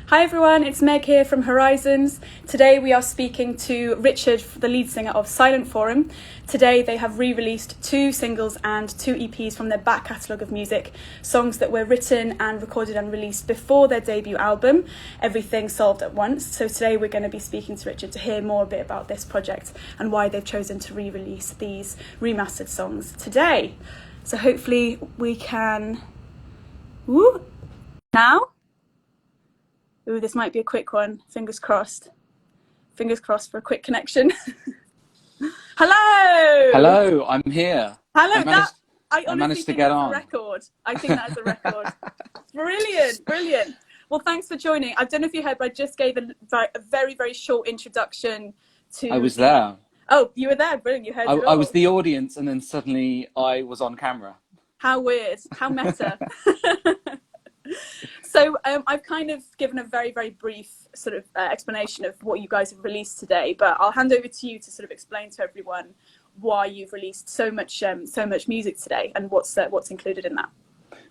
Hi everyone, it's Meg here from Horizons. Today we are speaking to Richard, the lead singer of Silent Forum. Today they have re-released 2 singles and 2 EPs from their back catalogue of music, songs that were written and recorded and released before their debut album, Everything Solved at Once. So today we're going to be speaking to Richard to hear more a bit about this project and why they've chosen to re-release these remastered songs today. So hopefully we can... Woo! Now? Ooh, this might be a quick one. Fingers crossed. Fingers crossed for a quick connection. Hello! Hello, I'm here. Hello, I managed to get on. That's a record. I think that is a record. Brilliant, brilliant. Well, thanks for joining. I don't know if you heard, but I just gave a very, very short introduction to... I was there. Oh, you were there. Brilliant. You heard it all. I was the audience, and then suddenly I was on camera. How weird. How meta. So I've kind of given a very, very brief sort of explanation of what you guys have released today, but I'll hand over to you to sort of explain to everyone why you've released so much music today and what's included in that.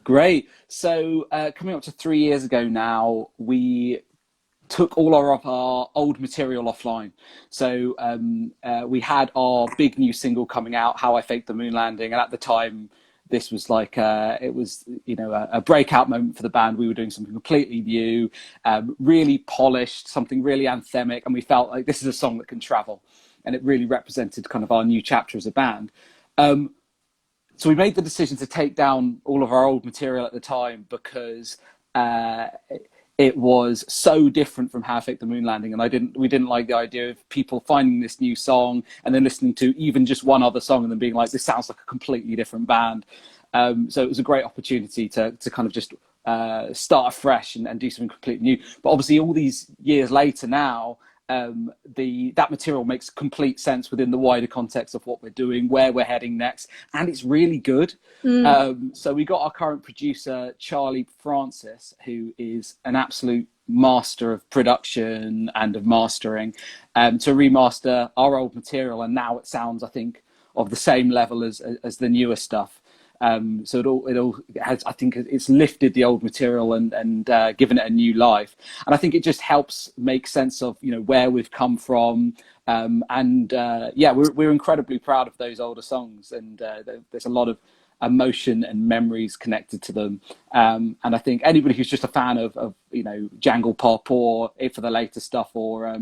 Great. So coming up to 3 years ago now, we took all of our old material offline. So we had our big new single coming out, How I Faked the Moon Landing, and at the time, this was like it was, you know, a breakout moment for the band. We were doing something completely new, really polished, something really anthemic, and we felt like this is a song that can travel, and it really represented kind of our new chapter as a band. So we made the decision to take down all of our old material at the time because it was so different from How I Faked the Moon Landing, and we didn't like the idea of people finding this new song and then listening to even just one other song and then being like, this sounds like a completely different band. So it was a great opportunity to kind of just start afresh and do something completely new. But obviously all these years later now, that material makes complete sense within the wider context of what we're doing, where we're heading next, and it's really good. So we got our current producer, Charlie Francis, who is an absolute master of production and of mastering, to remaster our old material, and now it sounds, I think, of the same level as the newer stuff. So it all has, I think it's lifted the old material and given it a new life. And I think it just helps make sense of, you know, where we've come from. Yeah, we're incredibly proud of those older songs, and there's a lot of emotion and memories connected to them. And I think anybody who's just a fan of you know, jangle pop or for the later stuff, or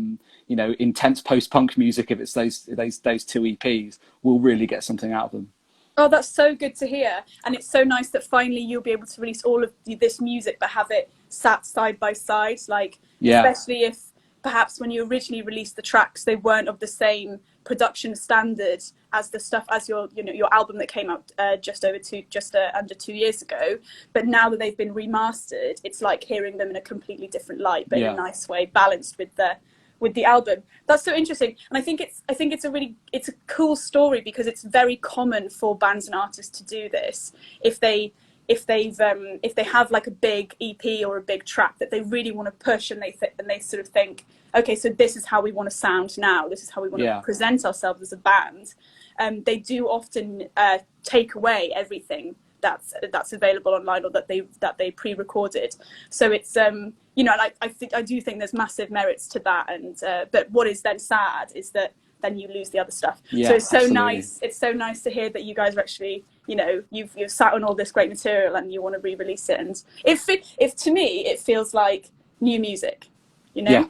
you know, intense post-punk music, if it's those 2 EPs, will really get something out of them. Oh, that's so good to hear. And it's so nice that finally you'll be able to release all of this music, but have it sat side by side. Like, yeah. Especially if perhaps when you originally released the tracks, they weren't of the same production standard as the stuff, as your album that came out just under 2 years ago. But now that they've been remastered, it's like hearing them in a completely different light, but in a nice way, balanced with the album. That's so interesting, and I think it's a cool story, because it's very common for bands and artists to do this if they have like a big EP or a big track that they really want to push, and they sort of think, okay, so this is how we want to sound now, this is how we want to present ourselves as a band. They do often take away everything that's available online, or that they pre-recorded. So it's you know, and I do think there's massive merits to that, and but what is then sad is that then you lose the other stuff. So it's so nice. It's so nice to hear that you guys are actually, you know, you've sat on all this great material and you want to re-release it. And if to me it feels like new music, you know. Yeah.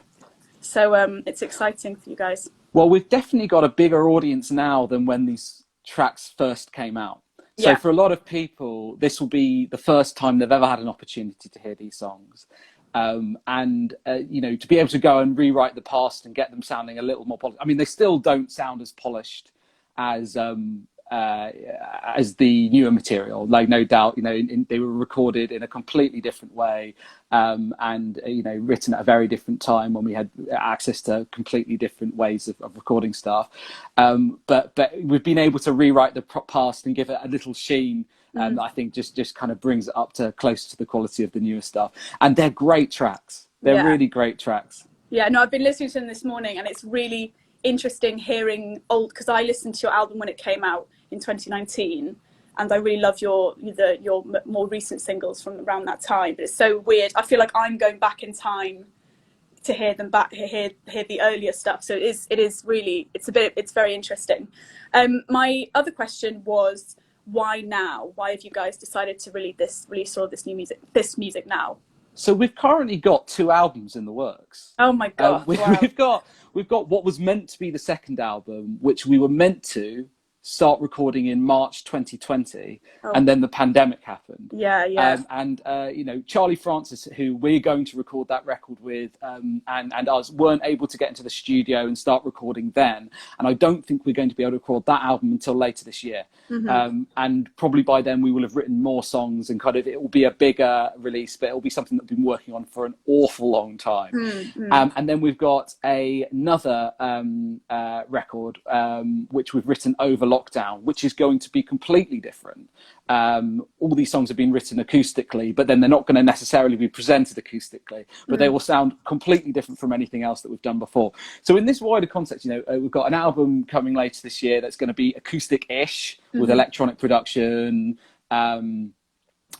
So it's exciting for you guys. Well, we've definitely got a bigger audience now than when these tracks first came out. So for a lot of people, this will be the first time they've ever had an opportunity to hear these songs. You know, to be able to go and rewrite the past and get them sounding a little more polished. I mean, they still don't sound as polished as the newer material. Like, no doubt, you know, they were recorded in a completely different way, and you know, written at a very different time when we had access to completely different ways of recording stuff. But we've been able to rewrite the past and give it a little sheen. I think just kind of brings it up to close to the quality of the newer stuff. And they're great tracks. They're really great tracks. Yeah, no, I've been listening to them this morning, and it's really interesting hearing old, because I listened to your album when it came out in 2019, and I really love your more recent singles from around that time. But it's so weird. I feel like I'm going back in time to hear them back, hear the earlier stuff. So it is really, it's very interesting. My other question was, why now? Why have you guys decided to release all this music now? So we've currently got 2 albums in the works. Oh my god! Wow. We've got what was meant to be the second album, which we were meant to start recording in March 2020, and then the pandemic happened. Yeah. You know, Charlie Francis, who we're going to record that record with, and us weren't able to get into the studio and start recording then. And I don't think we're going to be able to record that album until later this year. And probably by then we will have written more songs, and kind of it will be a bigger release, but it will be something that we've been working on for an awful long time. And then we've got another record which we've written over lockdown, which is going to be completely different. All these songs have been written acoustically, but then they're not going to necessarily be presented acoustically, but they will sound completely different from anything else that we've done before. So in this wider context, you know, we've got an album coming later this year that's going to be acoustic-ish with electronic production, and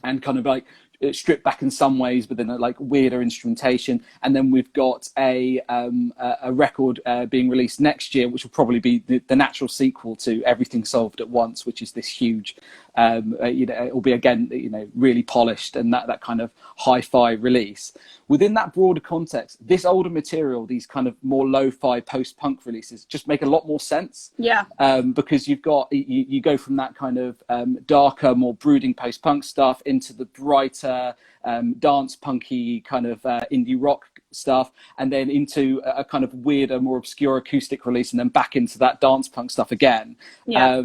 kind of like stripped back in some ways, but then like weirder instrumentation. And then we've got a record being released next year, which will probably be the natural sequel to Everything Solved at Once, which is this huge, you know, it will be again, you know, really polished and that kind of hi-fi release. Within that broader context, this older material, these kind of more lo-fi post-punk releases, just make a lot more sense. Yeah. Because you've got you go from that kind of darker, more brooding post-punk stuff into the brighter dance punky kind of indie rock stuff, and then into a kind of weirder, more obscure acoustic release, and then back into that dance punk stuff again. Yeah.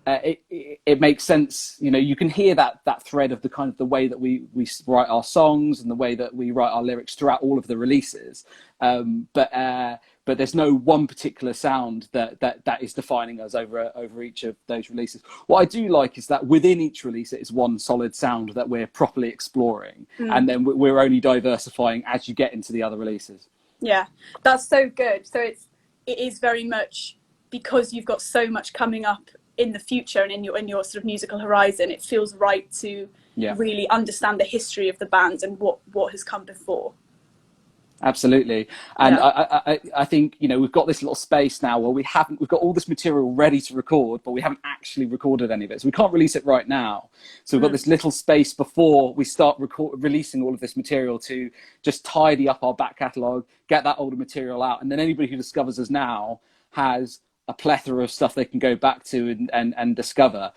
It makes sense, you know. You can hear that thread of the kind of the way that we write our songs and the way that we write our lyrics throughout all of the releases. But there's no one particular sound that is defining us over each of those releases. What I do like is that within each release, it is one solid sound that we're properly exploring, and then we're only diversifying as you get into the other releases. Yeah, that's so good. So it is very much because you've got so much coming up in the future and in your sort of musical horizon. It feels right to really understand the history of the band and what has come before. Absolutely. And I think, you know, we've got this little space now where we've got all this material ready to record, but we haven't actually recorded any of it. So we can't release it right now. So we've got this little space before we start releasing all of this material to just tidy up our back catalogue, get that older material out. And then anybody who discovers us now has a plethora of stuff they can go back to and discover.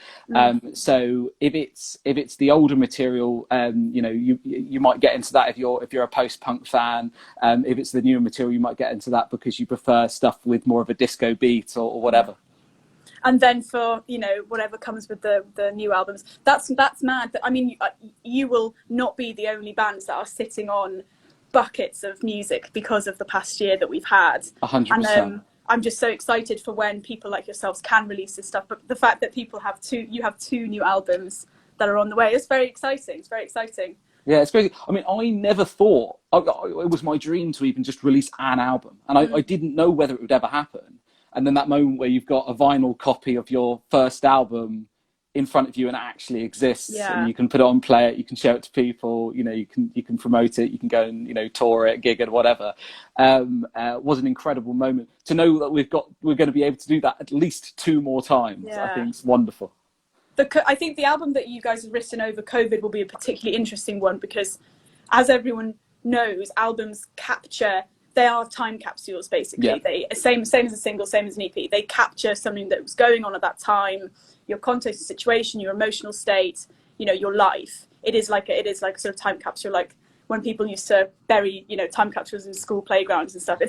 So if it's the older material, you know, you might get into that if you're a post-punk fan. If it's the newer material, you might get into that because you prefer stuff with more of a disco beat or whatever. And then for, you know, whatever comes with the new albums, that's mad. I mean, you will not be the only bands that are sitting on buckets of music because of the past year that we've had. 100%. I'm just so excited for when people like yourselves can release this stuff. But the fact that you have two new albums that are on the way, it's very exciting. It's very exciting. Yeah, it's crazy. I mean, I never thought it was my dream to even just release an album, and I didn't know whether it would ever happen. And then that moment where you've got a vinyl copy of your first album in front of you and it actually exists, and you can put it on, play it, you can show it to people, you know, you can promote it, you can go and, you know, tour it, gig it, whatever. Was an incredible moment to know that we're going to be able to do that at least 2 more times. I think it's wonderful. I think the album that you guys have written over COVID will be a particularly interesting one because, as everyone knows, albums they are time capsules, basically. They same as a single, same as an EP. They capture something that was going on at that time, your context, situation, your emotional state, you know, your life. It is like a sort of time capsule, like when people used to bury, you know, time capsules in school playgrounds and stuff.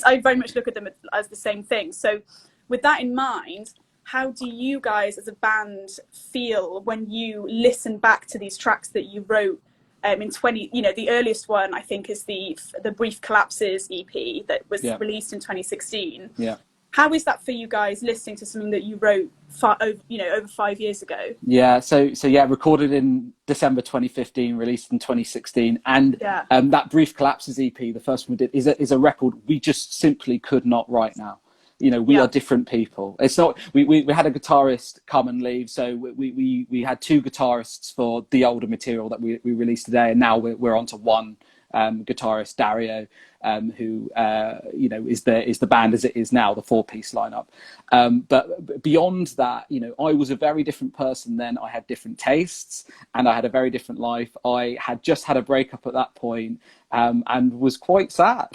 I very much look at them as the same thing. So with that in mind, how do you guys as a band feel when you listen back to these tracks that you wrote in the earliest one I think is the Brief Collapses EP that was released in 2016. How is that for you guys, listening to something that you wrote over 5 years ago? Recorded in December 2015, released in 2016, and that Brief Collapses EP, the first one we did, is a record we just simply could not write now. You know, we are different people. It's not, we had a guitarist come and leave. So we had 2 guitarists for the older material that we released today. And now we're on to one guitarist, Dario. who is the band as it is now, the 4-piece lineup. But beyond that, I was a very different person then. I had different tastes, and I had a very different life. I had just had a breakup at that point, and was quite sad.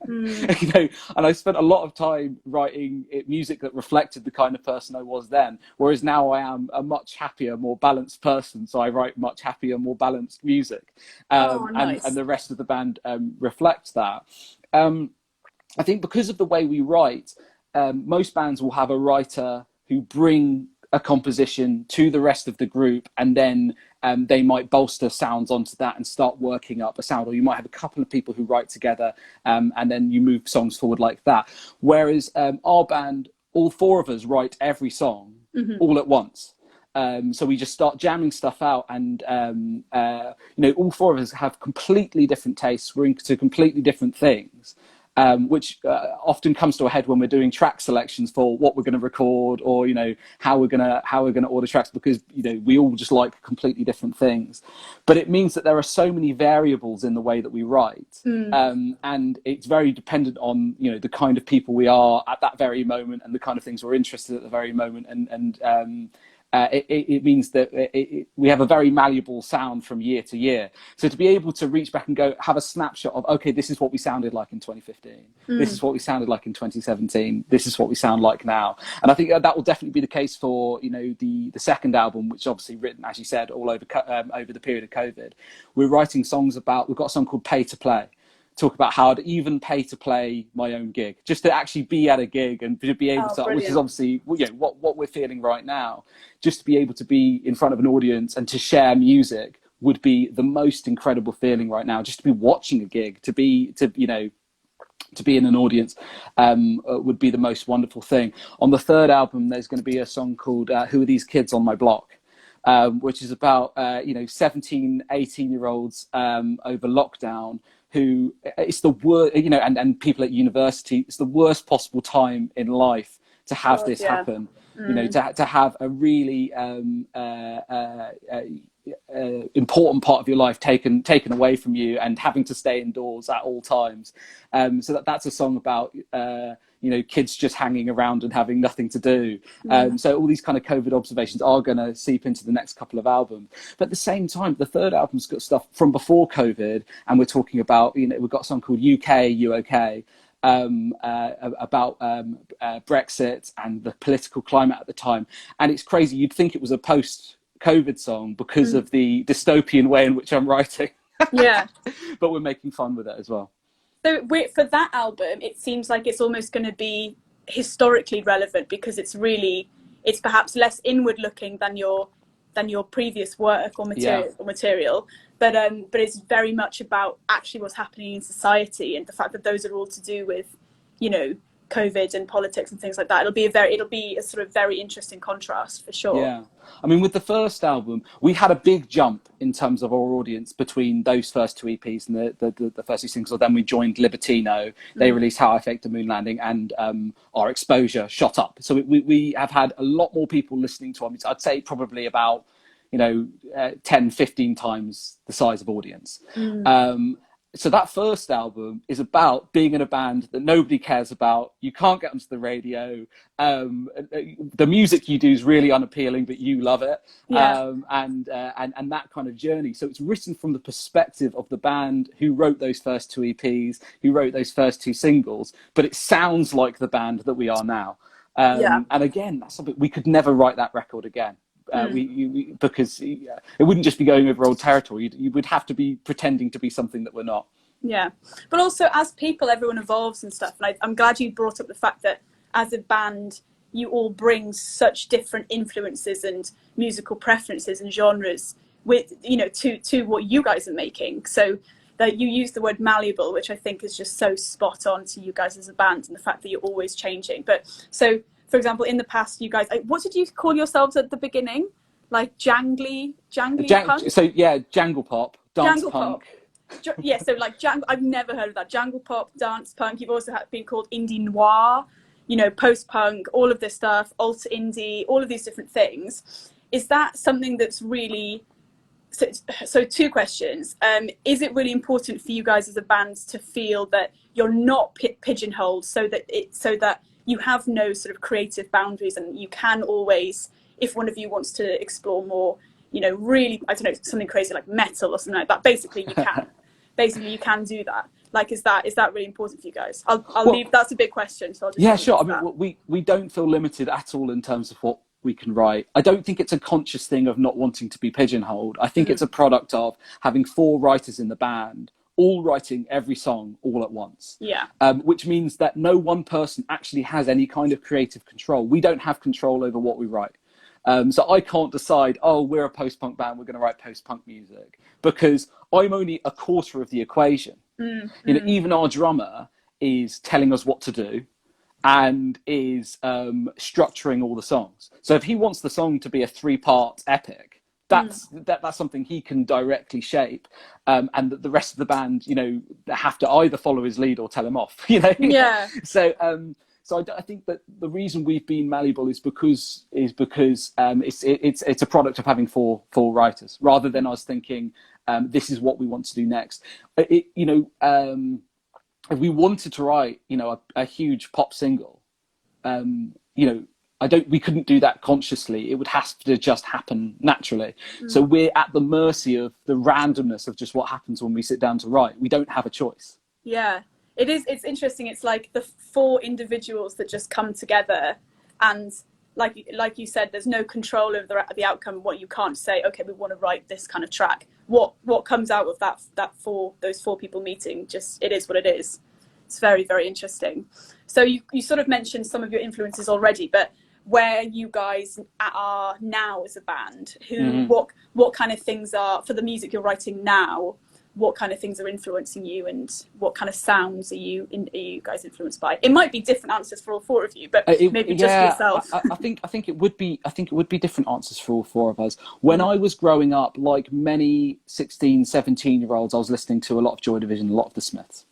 And I spent a lot of time writing music that reflected the kind of person I was then, whereas now I am a much happier, more balanced person, so I write much happier, more balanced music. Nice. And the rest of the band reflects that. I think because of the way we write, most bands will have a writer who bring a composition to the rest of the group, and then they might bolster sounds onto that and start working up a sound, or you might have a couple of people who write together, and then you move songs forward like that. Whereas our band, all 4 of us write every song all at once. So we just start jamming stuff out, and all 4 of us have completely different tastes. We're into completely different things, which often comes to a head when we're doing track selections for what we're going to record, or how we're going to order tracks, because we all just like completely different things. But it means that there are so many variables in the way that we write, and it's very dependent on the kind of people we are at that very moment, and the kind of things we're interested in at the very moment, and it means that we have a very malleable sound from year to year. So to be able to reach back and go have a snapshot of, okay, this is what we sounded like in 2015. This is what we sounded like in 2017. This is what we sound like now. And I think that will definitely be the case for the second album, which is obviously written, as you said, all over the period of COVID. We're writing songs about. We've got a song called "Pay to Play." Talk about how I'd even pay to play my own gig, just to actually be at a gig and to be able to, brilliant. which is obviously what we're feeling right now, just to be able to be in front of an audience and to share music would be the most incredible feeling right now. Just to be watching a gig, to be in an audience, would be the most wonderful thing. On the third album, there's going to be a song called "Who Are These Kids on My Block?" Which is about 17, 18-year-olds over lockdown, who it's the worst, and people at university. It's the worst possible time in life to have this happen. To have a really important part of your life taken away from you, and having to stay indoors at all times. So that's a song about kids just hanging around and having nothing to do. So all these kind of COVID observations are going to seep into the next couple of albums. But at the same time, the third album's got stuff from before COVID, and we're talking about, we've got a song called UK, You OK, about Brexit and the political climate at the time. And it's crazy. You'd think it was a post-COVID song because of the dystopian way in which I'm writing. Yeah. But we're making fun with it as well. So for that album, it seems like it's almost going to be historically relevant, because it's perhaps less inward looking than your previous work or material, but it's very much about actually what's happening in society, and the fact that those are all to do with COVID and politics and things like that. It'll be a sort of very interesting contrast for sure. Yeah, I mean, with the first album, we had a big jump in terms of our audience between those first 2 EPs and the first 2 singles. Then we joined Libertino. They released How I Faked a Moon Landing, and our exposure shot up. So we have had a lot more people listening to our music. I'd say probably about 10, 15 times the size of audience. So that first album is about being in a band that nobody cares about. You can't get onto the radio. The music you do is really unappealing, but you love it. And that kind of journey. So it's written from the perspective of the band who wrote those first 2 EPs, who wrote those first 2 singles, but it sounds like the band that we are now. And again, that's something we could never write that record again. Because it wouldn't just be going over old territory. You would have to be pretending to be something that we're not. Yeah, but also as people, everyone evolves and stuff. And I'm glad you brought up the fact that as a band, you all bring such different influences and musical preferences and genres with to what you guys are making. So that you use the word malleable, which I think is just so spot on to you guys as a band, and the fact that you're always changing. But so, for example, in the past, you guys, what did you call yourselves at the beginning? Like jangly punk? So yeah, jangle pop, dance jangle punk. Pop. Yeah, so like I've never heard of that. Jangle pop, dance punk. You've also been called indie noir, post punk, all of this stuff, alt indie, all of these different things. Is that something that's really So, so two questions. Is it really important for you guys as a band to feel that you're not pigeonholed, so that you have no sort of creative boundaries, and you can always, if one of you wants to explore more, you know, really, I don't know, something crazy like metal or something like that, basically you can. Basically you can do that. Like, is that really important for you guys? I'll leave, that's a big question, so I'll just yeah, sure. I mean, we don't feel limited at all in terms of what we can write. I don't think it's a conscious thing of not wanting to be pigeonholed. I think it's a product of having 4 writers in the band, all writing every song all at once. Yeah. Which means that no one person actually has any kind of creative control. We don't have control over what we write. So I can't decide, oh, we're a post-punk band, we're going to write post-punk music, because I'm only a quarter of the equation. You know, even our drummer is telling us what to do and is structuring all the songs. So if he wants the song to be a 3-part epic, that's something he can directly shape, and the rest of the band, you know, have to either follow his lead or tell him off. You know. Yeah. So I think that the reason we've been malleable is because it's a product of having four writers, rather than us thinking this is what we want to do next. If we wanted to write, you know, a huge pop single, you know, we couldn't do that consciously. It would have to just happen naturally. So we're at the mercy of the randomness of just what happens when we sit down to write. We don't have a choice. Yeah. It's interesting. It's like the 4 individuals that just come together, and like you said, there's no control over the outcome. What you can't say, okay, we want to write this kind of track. What comes out of those 4 people meeting, just, it is what it is. It's very, very interesting. So you sort of mentioned some of your influences already, but where you guys are now as a band, what kind of things are, for the music you're writing now, what kind of things are influencing you, and what kind of sounds are you guys influenced by? It might be different answers for all 4 of you, but maybe just for yourself. I think it would be different answers for all 4 of us. When I was growing up, like many 16, 17-year-olds, I was listening to a lot of Joy Division, a lot of the Smiths.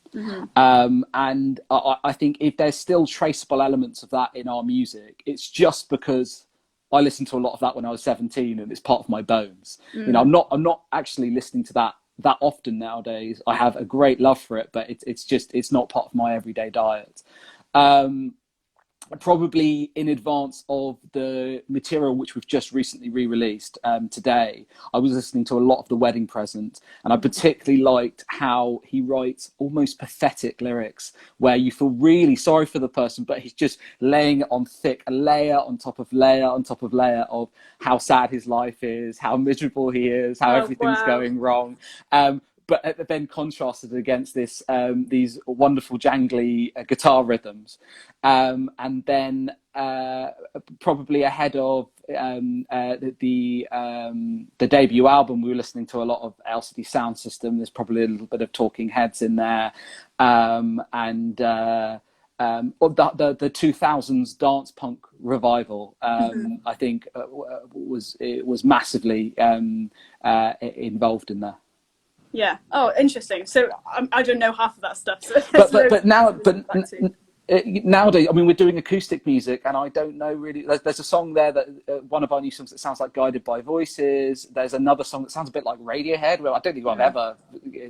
And I think if there's still traceable elements of that in our music, it's just because I listened to a lot of that when I was 17, and it's part of my bones. You know, I'm not actually listening to that often nowadays. I have a great love for it, but it's not part of my everyday diet. Probably in advance of the material which we've just recently re-released today, I was listening to a lot of The Wedding Present, and I particularly liked how he writes almost pathetic lyrics where you feel really sorry for the person, but he's just laying it on thick, a layer on top of layer on top of layer of how sad his life is, how miserable he is, how everything's going wrong. But then contrasted against these wonderful jangly guitar rhythms, and then probably ahead of the debut album, we were listening to a lot of LCD Sound System. There's probably a little bit of Talking Heads in there, and the 2000s dance punk revival. I think was massively involved in there. Yeah. Oh, interesting. So I don't know half of that stuff. So nowadays, I mean, we're doing acoustic music, and I don't know really. There's a song there that one of our new songs that sounds like Guided by Voices. There's another song that sounds a bit like Radiohead. Well, I don't think I've ever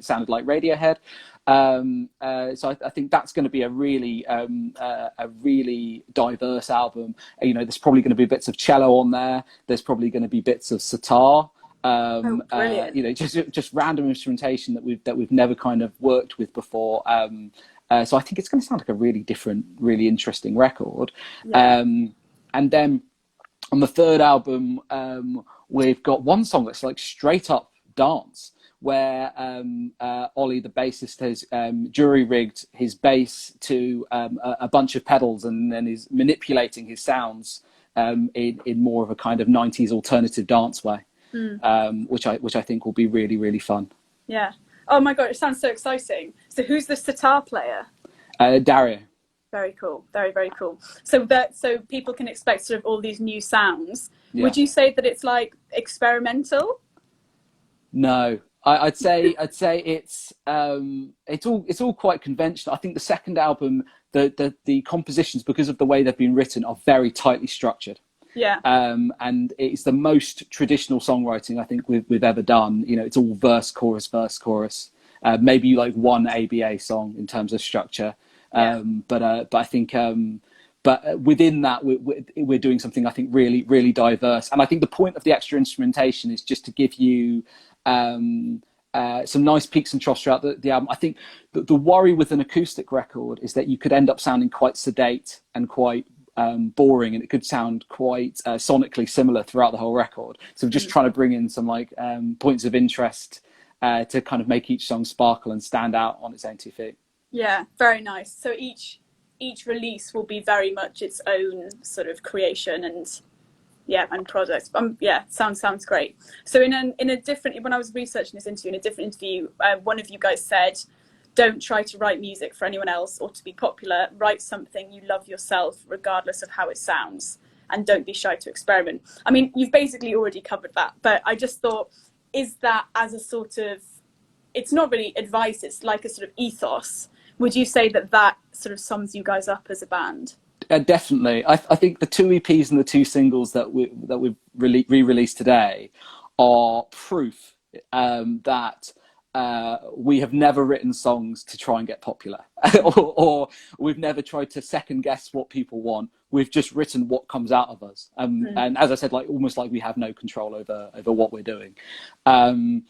sounded like Radiohead. So I think that's going to be a really diverse album. You know, there's probably going to be bits of cello on there. There's probably going to be bits of sitar. You know, just random instrumentation that we've never kind of worked with before. So I think it's going to sound like a really different, really interesting record. And then on the 3rd album, we've got one song that's like straight up dance, where Ollie, the bassist, has jury-rigged his bass to a bunch of pedals, and then is manipulating his sounds in more of a kind of 90s alternative dance way. Which I think will be really, really fun. Yeah. Oh my god, it sounds so exciting. So who's the sitar player? Dario. Very cool. Very, very cool. So people can expect sort of all these new sounds. Yeah. Would you say that it's like experimental? No, I'd say it's all quite conventional. I think the 2nd album, the compositions, because of the way they've been written, are very tightly structured. Yeah. And it's the most traditional songwriting I think we've ever done. You know, it's all verse, chorus. Maybe like one ABA song in terms of structure. Yeah. But I think, but within that, we're doing something I think really diverse. And I think the point of the extra instrumentation is just to give you some nice peaks and troughs throughout the album. I think the worry with an acoustic record is that you could end up sounding quite sedate and quite boring, and it could sound quite sonically similar throughout the whole record. So we're just trying to bring in some like points of interest to kind of make each song sparkle and stand out on its own 2 feet. Yeah, very nice. So each release will be very much its own sort of creation and product. Sounds great. So in a different, when I was researching this interview, in a different interview, one of you guys said, don't try to write music for anyone else or to be popular. Write something you love yourself, regardless of how it sounds, and don't be shy to experiment. I mean, you've basically already covered that, but I just thought, is that as a sort of, it's not really advice, it's like a sort of ethos. Would you say that sort of sums you guys up as a band? Definitely. I think the 2 EPs and the 2 singles that we've re-released today are proof that we have never written songs to try and get popular, or we've never tried to second guess what people want. We've just written what comes out of us, and as I said, like almost like we have no control over what we're doing. And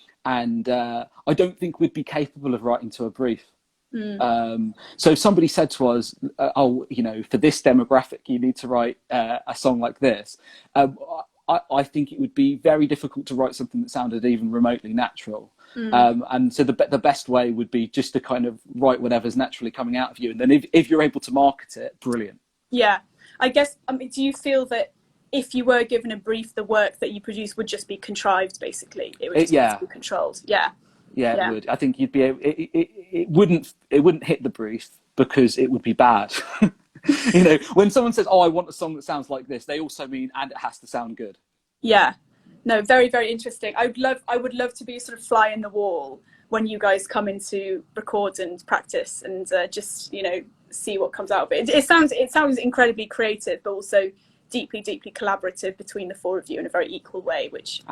I don't think we'd be capable of writing to a brief. So if somebody said to us, oh, you know, for this demographic you need to write a song like this, I think it would be very difficult to write something that sounded even remotely natural. And so the best way would be just to kind of write whatever's naturally coming out of you, and then if you're able to market it, brilliant. Yeah, I guess, I mean, do you feel that if you were given a brief, the work that you produce would just be contrived, basically? It would just be controlled. Yeah, it would. I think you'd be able, it wouldn't hit the brief because it would be bad. You know, when someone says, oh, I want a song that sounds like this, they also mean, and it has to sound good. Yeah, no, very, very interesting. I would love to be a sort of fly in the wall when you guys come into record and practice and just, you know, see what comes out of it. It sounds incredibly creative, but also deeply collaborative between the 4 of you in a very equal way, which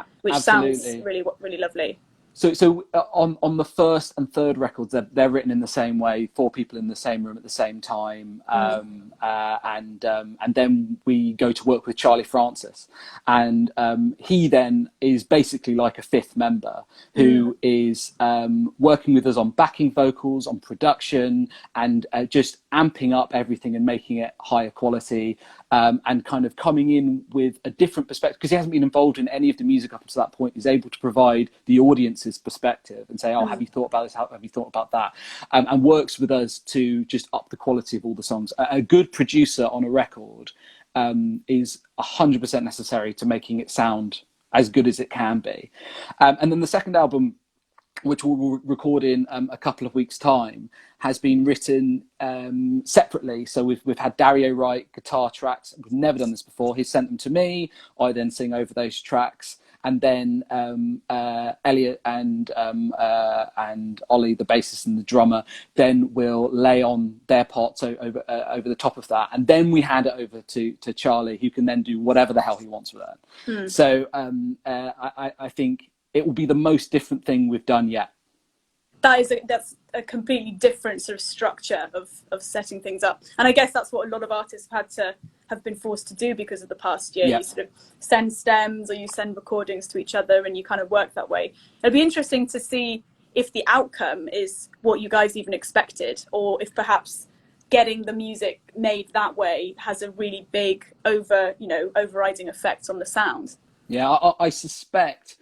sounds really lovely. So on the first and third records, they're written in the same way, 4 people in the same room at the same time, and then we go to work with Charlie Francis, and he then is basically like a 5th member who is working with us on backing vocals, on production, and just amping up everything and making it higher quality. And kind of coming in with a different perspective, because he hasn't been involved in any of the music up until that point. He's able to provide the audience's perspective and say, oh, have you thought about this? How have you thought about that? And works with us to just up the quality of all the songs. A good producer on a record is 100% necessary to making it sound as good as it can be. And then the second album, which we'll record in a couple of weeks' time, has been written separately. So we've had Dario write guitar tracks. We've never done this before. He sent them to me. I then sing over those tracks, and then Elliot and Ollie, the bassist and the drummer, then will lay on their parts over the top of that, and then we hand it over to Charlie, who can then do whatever the hell he wants with it. So I think it will be the most different thing we've done yet. That's a completely different sort of structure of setting things up, and I guess that's what a lot of artists have been forced to do because of the past year. You sort of send stems or you send recordings to each other, and you kind of work that way. It'll be interesting to see if the outcome is what you guys even expected, or if perhaps getting the music made that way has a really big overriding effect on the sound. Yeah, I suspect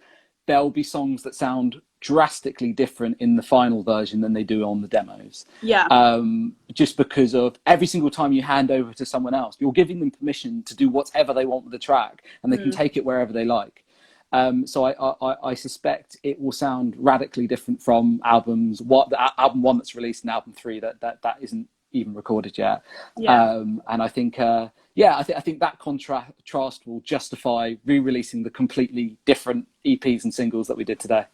there'll be songs that sound drastically different in the final version than they do on the demos. Just because of every single time you hand over to someone else, you're giving them permission to do whatever they want with the track, and they can take it wherever they like. So I suspect it will sound radically different from album 1 that's released and album 3 that isn't even recorded yet. And I think I think that contrast will justify re-releasing the completely different EPs and singles that we did today.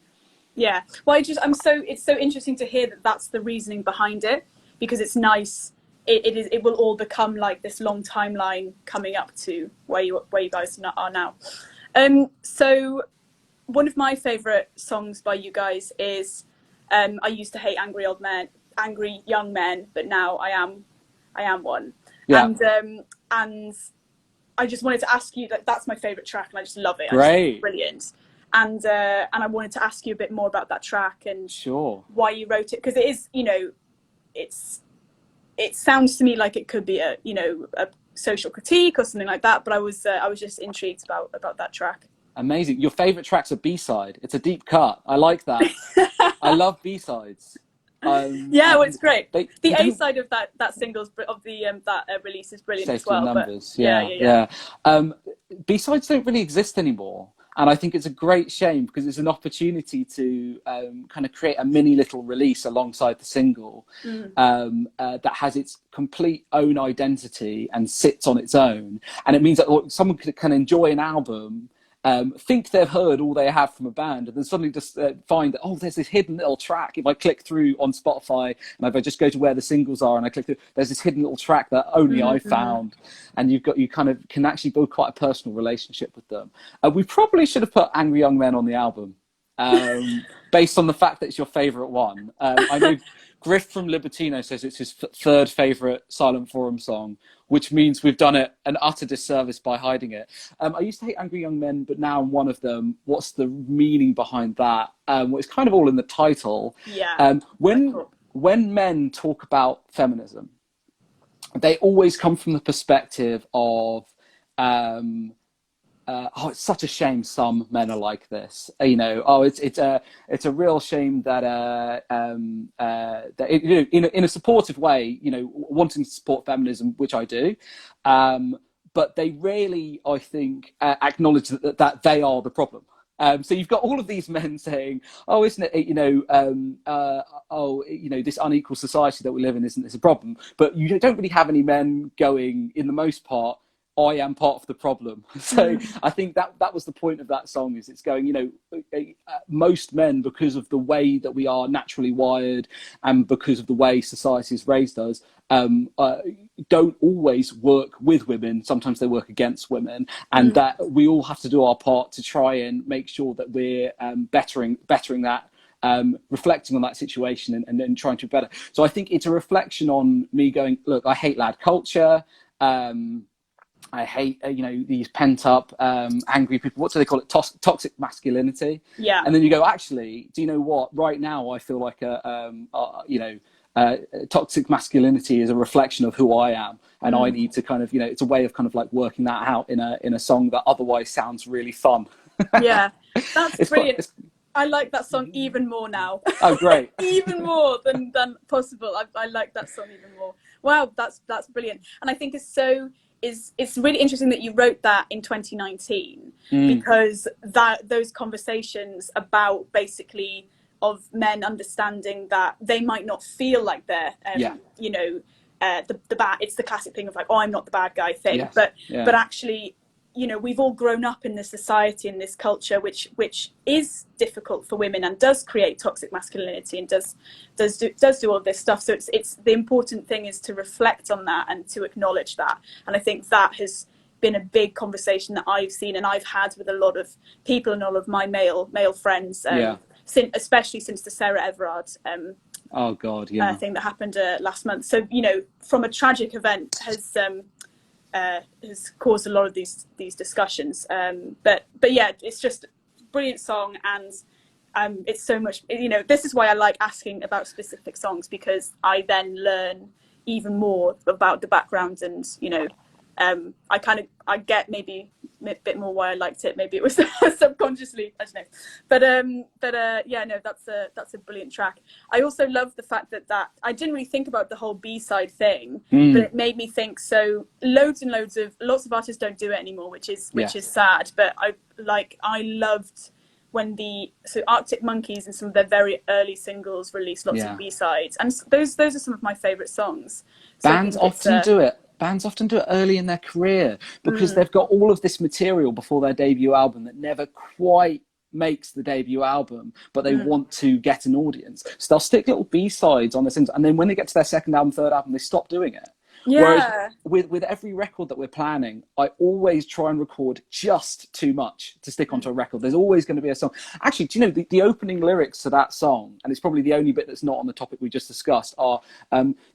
Yeah, well, it's so interesting to hear that that's the reasoning behind it, because it's nice it will all become like this long timeline coming up to where you guys are now. So one of my favorite songs by you guys is I used to hate angry young men, but now I am one. Yeah. And I just wanted to ask you that's my favorite track, and I just love it. Great. I just think it's brilliant. And I wanted to ask you a bit more about that track and why you wrote it, because it is, it sounds to me like it could be a social critique or something like that. But I was just intrigued about that track. Amazing. Your favorite track's a B-side. It's a deep cut. I like that. I love B-sides. Well, it's great. The A-side of that singles of the that release is brilliant as well. Numbers. Yeah. B-sides don't really exist anymore, and I think it's a great shame because it's an opportunity to kind of create a mini little release alongside the single that has its complete own identity and sits on its own, and it means that someone can enjoy an album. Think they've heard all they have from a band, and then suddenly just find that, there's this hidden little track. If I click through on Spotify, and if I just go to where the singles are and I click through, there's this hidden little track that only I found, and you kind of can actually build quite a personal relationship with them. We probably should have put Angry Young Men on the album, based on the fact that it's your favourite one. I know Griff from Libertino says it's his third favourite Silent Forum song, which means we've done it an utter disservice by hiding it. I used to hate Angry Young Men, but now I'm one of them. What's the meaning behind that? Well, it's kind of all in the title. Yeah. When men talk about feminism, they always come from the perspective of, it's such a shame some men are like this. It's a real shame that in a supportive way, wanting to support feminism, which I do, but they really, I think, acknowledge that they are the problem. So you've got all of these men saying, isn't it, this unequal society that we live in, isn't this a problem? But you don't really have any men going, in the most part, I am part of the problem. So I think that was the point of that song, is it's going, most men, because of the way that we are naturally wired and because of the way society has raised us, don't always work with women. Sometimes they work against women, and that we all have to do our part to try and make sure that we're bettering that, reflecting on that situation and then trying to be better. So I think it's a reflection on me going, look, I hate lad culture. I hate, these pent up, angry people. What do they call it? Toxic masculinity. Yeah. And then you go, actually, do you know what? Right now, I feel like toxic masculinity is a reflection of who I am, and I need to kind of, it's a way of kind of like working that out in a song that otherwise sounds really fun. Yeah, that's brilliant. I like that song even more now. Oh, great. Even more than possible. I like that song even more. Wow, that's brilliant. And I think it's really interesting that you wrote that in 2019, because those conversations about basically of men understanding that they might not feel like they're the bad. It's the classic thing of like, I'm not the bad guy thing. Yes. But actually, we've all grown up in this society, in this culture, which is difficult for women and does create toxic masculinity and does do all this stuff. So it's the important thing is to reflect on that and to acknowledge that. And I think that has been a big conversation that I've seen and I've had with a lot of people and all of my male friends, especially since the Sarah Everard thing that happened last month. So from a tragic event has caused a lot of these discussions, but yeah, it's just a brilliant song, and it's so much, this is why I like asking about specific songs, because I then learn even more about the background, and I get maybe a bit more why I liked it. Maybe it was subconsciously, I don't know, but that's a brilliant track. I also love the fact that I didn't really think about the whole B-side thing, but it made me think. So lots of artists don't do it anymore, which is sad. But I loved when Arctic Monkeys and some of their very early singles released lots of B-sides, and those are some of my favourite songs. Bands often do it. Bands often do it early in their career because they've got all of this material before their debut album that never quite makes the debut album, but they want to get an audience. So they'll stick little B-sides on their singles, and then when they get to their second album, third album, they stop doing it. Whereas Yeah. with every record that we're planning, I always try and record just too much to stick onto a record. There's always going to be a song. Actually, do you know the opening lyrics to that song, and it's probably the only bit that's not on the topic we just discussed, are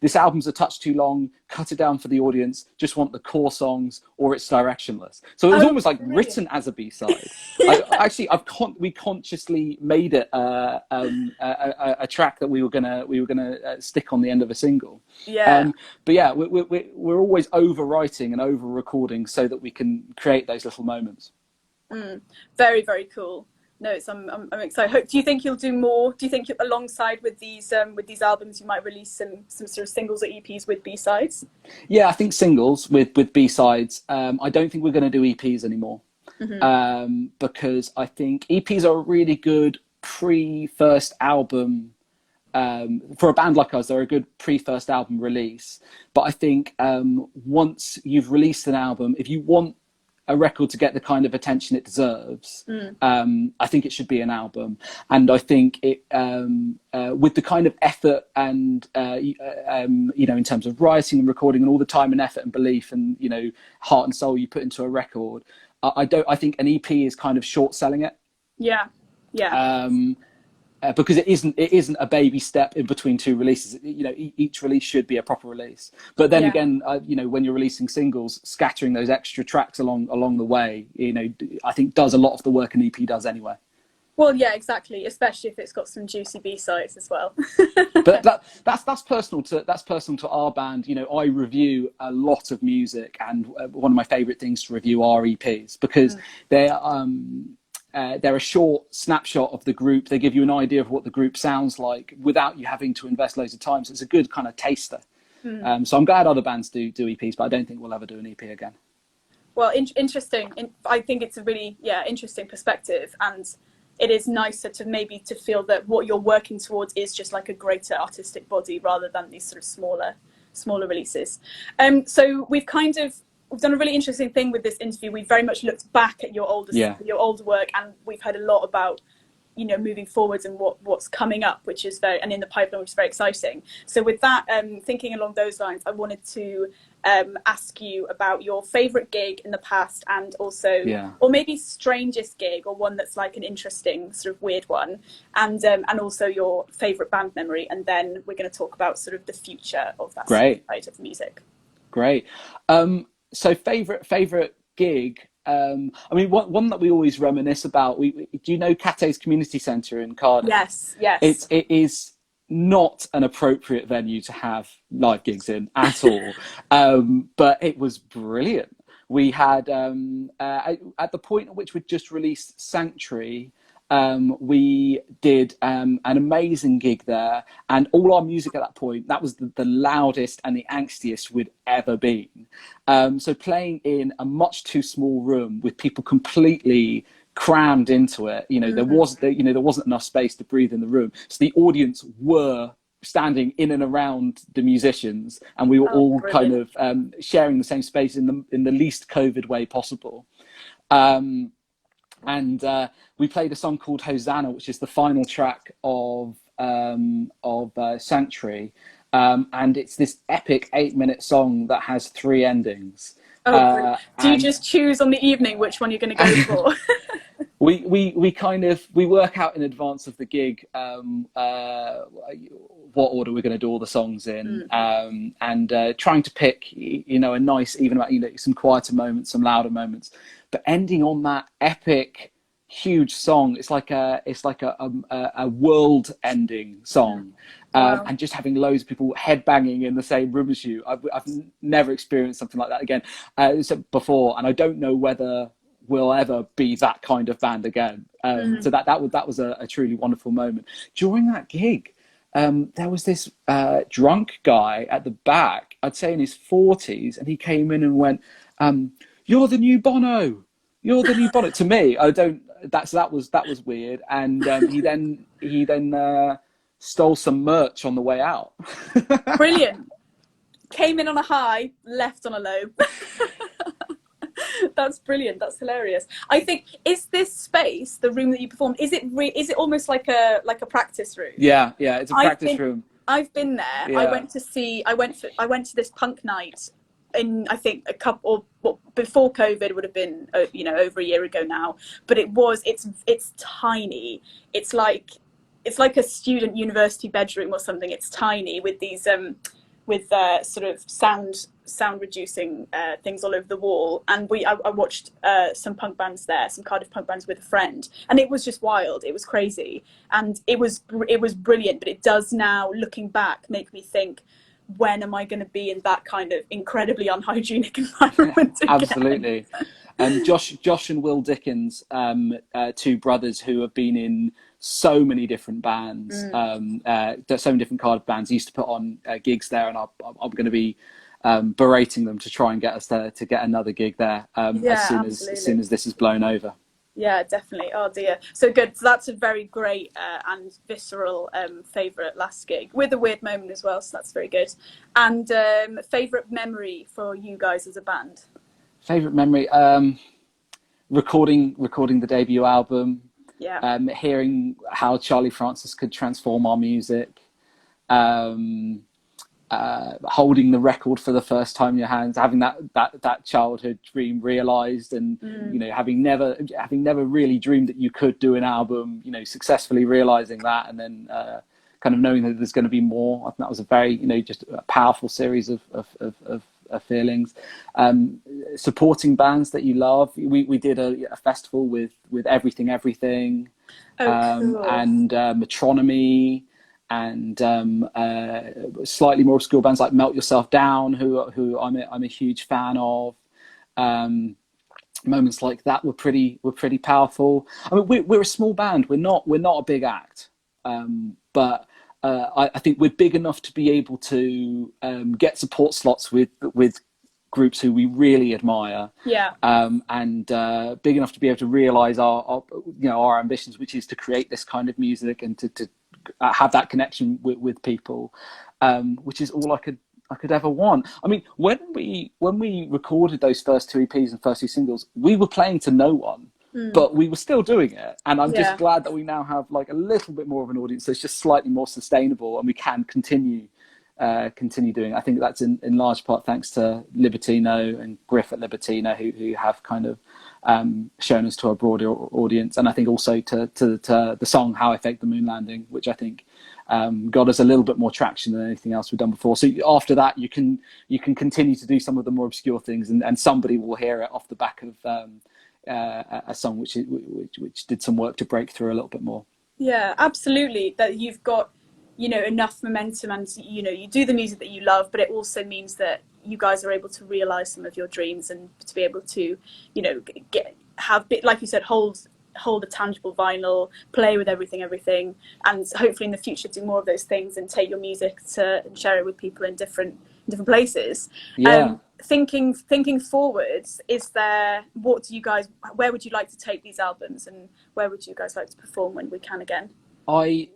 this album's a touch too long, cut it down for the audience, just want the core songs, or it's directionless. So it was almost like written as a B-side. Yeah. We consciously made it a track that we were gonna stick on the end of a single. Yeah. But yeah, we're always overwriting and over recording so that we can create those little moments. Very, very cool. No, I'm excited. Do you think you'll do more? Do you think alongside with these albums you might release some sort of singles or EPs with B-sides? Yeah, I think singles with B-sides. I don't think we're going to do EPs anymore. Because I think EPs are a really good pre-first album. For a band like us, they're a good pre-first album release. But I think once you've released an album, if you want a record to get the kind of attention it deserves, I think it should be an album. And I think it, with the kind of effort and in terms of writing and recording and all the time and effort and belief and heart and soul you put into a record, I think an EP is kind of short selling it. Yeah. Because it isn't a baby step in between two releases. Each release should be a proper release. But then again, when you're releasing singles, scattering those extra tracks along the way, I think does a lot of the work an EP does anyway. Well, yeah, exactly. Especially if it's got some juicy B-sides as well. But that's personal to our band. I review a lot of music, and one of my favourite things to review are EPs because they're a short snapshot of the group. They give you an idea of what the group sounds like without you having to invest loads of time. So it's a good kind of taster. So I'm glad other bands do EPs, but I don't think we'll ever do an EP again. Well, interesting. I think it's a really interesting perspective, and it is nicer to feel that what you're working towards is just like a greater artistic body rather than these sort of smaller releases. So we've done a really interesting thing with this interview. We very much looked back at your older work, and we've heard a lot about moving forwards and what's coming up, which is and in the pipeline, which is very exciting. So with that, thinking along those lines, I wanted to ask you about your favorite gig in the past, and also or maybe strangest gig, or one that's like an interesting sort of weird one, and also your favorite band memory, and then we're going to talk about sort of the future of that side of music. Great. So favorite gig. I mean, one that we always reminisce about. Do you know Cate's Community Centre in Cardiff? Yes. It is not an appropriate venue to have live gigs in at all. But it was brilliant. We had at the point at which we'd just released Sanctuary. We did an amazing gig there, and all our music at that point, that was the loudest and the angstiest we'd ever been. So playing in a much too small room with people completely crammed into it, there wasn't enough space to breathe in the room. So the audience were standing in and around the musicians, and we were all brilliant. Kind of sharing the same space in the least COVID way possible. And we played a song called Hosanna, which is the final track of Sanctuary, and it's this epic 8-minute song that has 3 endings. Do you just choose on the evening which one you're going to go for? we work out in advance of the gig what order we're going to do all the songs in, and trying to pick a nice even amount, some quieter moments, some louder moments, but ending on that epic huge song. It's like a world ending song. Wow. And just having loads of people headbanging in the same room as you. I've never experienced something like that again before, and I don't know whether we'll ever be that kind of band again. So that was a truly wonderful moment. During that gig, there was this drunk guy at the back, I'd say in his 40s, and he came in and went, "You're the new Bono. You're the new Bono." To me, that was weird. And he then stole some merch on the way out. Brilliant. Came in on a high, left on a low. That's brilliant. That's hilarious. I think, is this space, the room that you performed, is it almost like a practice room? Yeah, it's a practice room. I've been there. Yeah. I went to this punk night in, I think, a couple, well, before COVID, would have been, you know, over a year ago now. But it's tiny. It's like a student university bedroom or something. It's tiny with these with sort of sound reducing things all over the wall. And I watched some punk bands there, some Cardiff punk bands with a friend, and it was just wild. It was crazy, and it was brilliant. But it does now, looking back, make me think, when am I going to be in that kind of incredibly unhygienic environment again? Absolutely. Josh and Will Dickens, two brothers who have been in so many different bands, so many different Cardiff bands, used to put on gigs there, and I'm going to be berating them to try and get us to get another gig there as soon as this is blown over. Yeah, definitely. Oh dear. So good. So that's a very great and visceral favourite last gig, with a weird moment as well. So that's very good. And favourite memory for you guys as a band? Favourite memory, recording the debut album. Yeah. Hearing how Charlie Francis could transform our music. Holding the record for the first time in your hands, having that childhood dream realized, and you know, having never really dreamed that you could do an album, you know, successfully realizing that, and then kind of knowing that there's going to be more. I think that was a very, you know, just a powerful series of feelings. Supporting bands that you love. We did a festival with Everything, cool. And Metronomy, and slightly more obscure bands like Melt Yourself Down, who I'm a huge fan of. Moments like that were pretty powerful. I mean, we're a small band. We're not a big act, but I think we're big enough to be able to get support slots with groups who we really admire. Yeah. And big enough to be able to realize our ambitions, which is to create this kind of music and to have that connection with people, which is all I could ever want. I mean, when we recorded those first two EPs and first two singles, we were playing to no one, but we were still doing it. And I'm just glad that we now have like a little bit more of an audience that's just slightly more sustainable, and we can continue doing it. I think that's in large part thanks to Libertino and Griff at Libertino, who have kind of shown us to a broader audience, and I think also to the song How I Faked the Moon Landing, which I think got us a little bit more traction than anything else we've done before. So after that, you can continue to do some of the more obscure things, and somebody will hear it off the back of a song which did some work to break through a little bit more. Yeah, absolutely. That you've got, you know, enough momentum, and you know, you do the music that you love, but it also means that you guys are able to realize some of your dreams, and to be able to, you know, like you said, hold a tangible vinyl, play with everything, and hopefully in the future do more of those things and take your music and share it with people in different places. Yeah. Thinking forwards, where would you like to take these albums, and where would you guys like to perform when we can again? I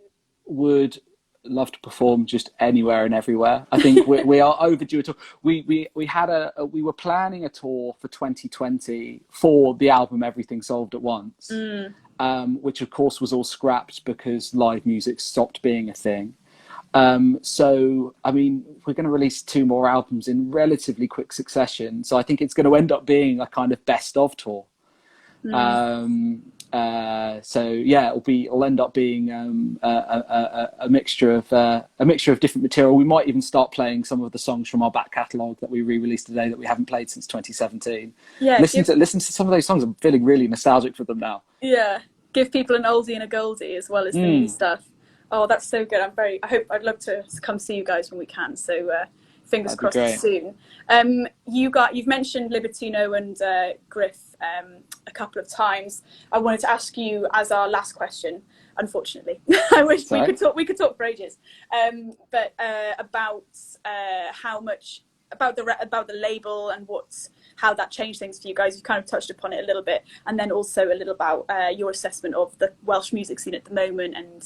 would love to perform just anywhere and everywhere. I think we are overdue a tour. We were planning a tour for 2020 for the album Everything Solved at Once, which of course was all scrapped because live music stopped being a thing. So I mean, we're going to release 2 more albums in relatively quick succession, so I think it's going to end up being a kind of best of tour. So yeah, it'll end up being a mixture of different material. We might even start playing some of the songs from our back catalogue that we re-released today that we haven't played since 2017. Yeah, listen to some of those songs. I'm feeling really nostalgic for them now. Yeah, give people an oldie and a goldie as well as the new stuff. Oh, that's so good. I'd love to come see you guys when we can. So fingers crossed soon. You've mentioned Libertino and Griff a couple of times. I wanted to ask you as our last question. Unfortunately, I wish we could talk for ages. But about how much about the label and how that changed things for you guys. You kind of touched upon it a little bit, and then also a little about your assessment of the Welsh music scene at the moment and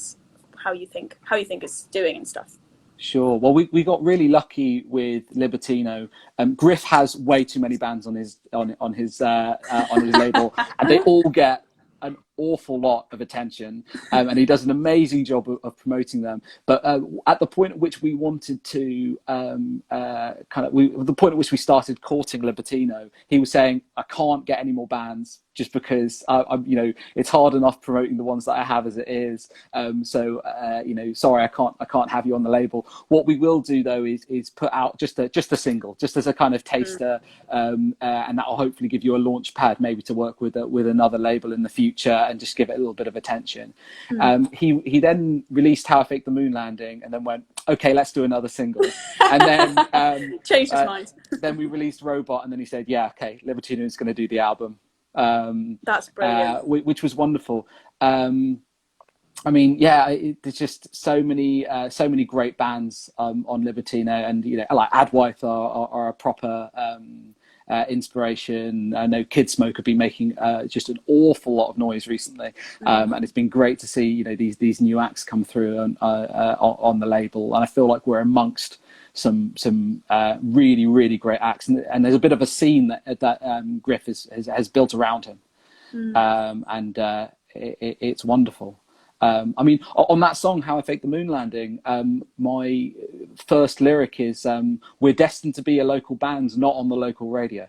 how you think it's doing and stuff. Sure. Well, we got really lucky with Libertino. Griff has way too many bands on his label, and they all get an awful lot of attention, and he does an amazing job of promoting them. But at the point at which we wanted to the point at which we started courting Libertino, he was saying, I can't get any more bands just because it's hard enough promoting the ones that I have as it is. Sorry, I can't have you on the label. What we will do though is put out just a single, just as a kind of taster, and that will hopefully give you a launch pad maybe to work with another label in the future and just give it a little bit of attention. He then released How I Faked the Moon Landing and then went, okay, let's do another single. And then changed his mind. Then we released Robot, and then he said, yeah, okay, Libertino is going to do the album. That's brilliant. Which was wonderful. There's just so many great bands on Libertino, and like Adwyth are a proper inspiration. I know Kid Smoke have been making just an awful lot of noise recently, and it's been great to see these new acts come through on the label, and I feel like we're amongst some really, really great acts, and there's a bit of a scene that Griff has built around him, and it's wonderful. On that song, How I Faked the Moon Landing, my first lyric is, we're destined to be a local band, not on the local radio.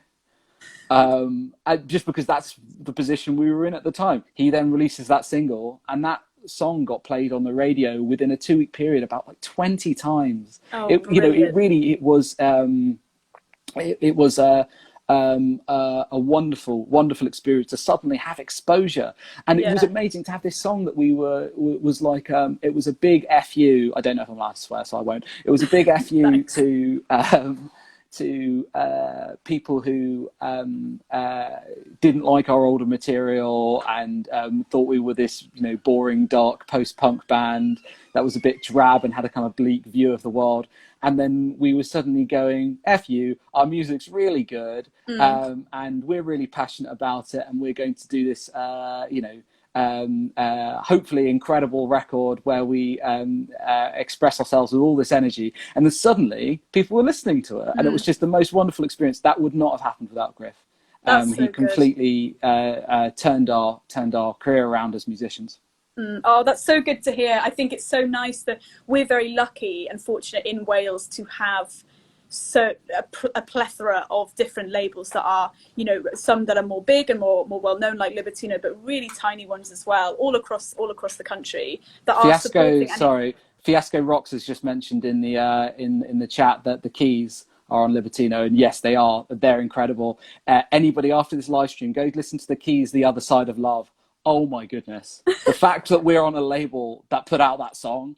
Just because that's the position we were in at the time. He then releases that single, and that song got played on the radio within a 2-week period about like 20 times. It was a wonderful experience to suddenly have exposure, and it was amazing to have this song that was like it was a big fu. I don't know if I'm allowed to swear, so I won't. It was a big fu to people who didn't like our older material and thought we were this boring, dark post-punk band that was a bit drab and had a kind of bleak view of the world. And then we were suddenly going, F you, our music's really good, and we're really passionate about it, and we're going to do this, hopefully incredible record where we express ourselves with all this energy. And then suddenly people were listening to it, and it was just the most wonderful experience. That would not have happened without Griff. He completely turned our career around as musicians. Oh, that's so good to hear. I think it's so nice that we're very lucky and fortunate in Wales to have a plethora of different labels that are, some that are more big and more well known like Libertino, but really tiny ones as well, all across the country that are supporting. Fiasco Rocks has just mentioned in the chat that the Keys are on Libertino, and yes, they are. They're incredible. Anybody after this live stream, go listen to the Keys, The Other Side of Love. Oh my goodness. The fact that we're on a label that put out that song,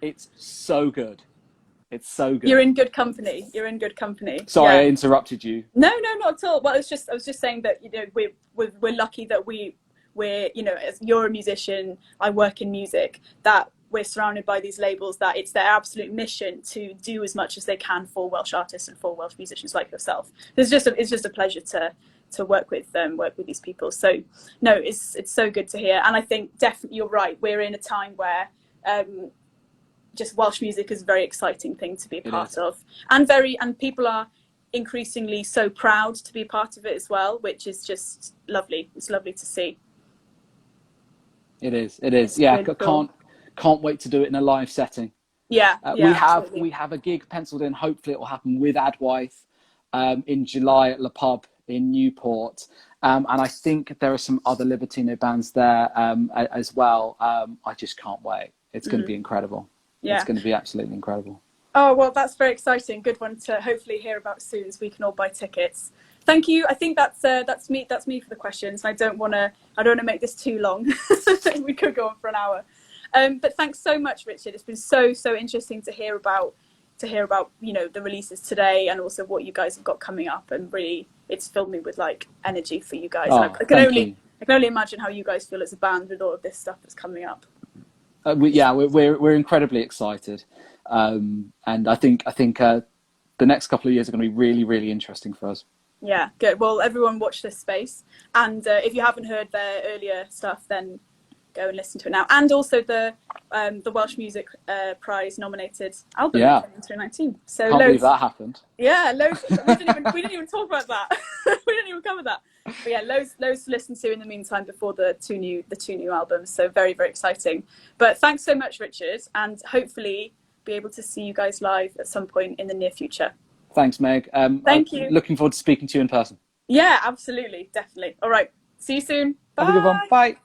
it's so good. It's so good. You're in good company. Sorry, I interrupted you. No, not at all. Well, I was just saying that, we're lucky that we're, as you're a musician, I work in music, that we're surrounded by these labels that it's their absolute mission to do as much as they can for Welsh artists and for Welsh musicians like yourself. It's just a pleasure to work with these people. So no, it's so good to hear. And I think definitely you're right. We're in a time where just Welsh music is a very exciting thing to be a part of, and people are increasingly so proud to be a part of it as well, which is just lovely. It's lovely to see. It is. Yeah, cool. Can't wait to do it in a live setting. We have a gig penciled in. Hopefully it will happen with Adwyth in July at Le Pub in Newport, and I think there are some other Libertino bands there as well. I just can't wait. It's going to be incredible. It's going to be absolutely incredible. Oh, well, that's very exciting. Good one to hopefully hear about soon, so we can all buy tickets. Thank you. I think that's me for the questions. I don't want to make this too long. We could go on for an hour. But thanks so much, Richard. It's been so interesting to hear about the releases today, and also what you guys have got coming up, and really it's filled me with like energy for you guys. I can only imagine how you guys feel as a band with all of this stuff that's coming up. We're incredibly excited, and I think the next couple of years are going to be really, really interesting for us. Yeah, good. Well, everyone watch this space, and if you haven't heard their earlier stuff, then go and listen to it now. And also the Welsh Music Prize nominated album in 2019. So can't believe that happened. Yeah, loads. We didn't even talk about that. We didn't even cover that. But yeah, loads to listen to in the meantime before the two new albums. So very, very exciting. But thanks so much, Richard, and hopefully be able to see you guys live at some point in the near future. Thanks, Meg. Thank you. Looking forward to speaking to you in person. Yeah, absolutely, definitely. All right, see you soon. Bye. Have a good one. Bye.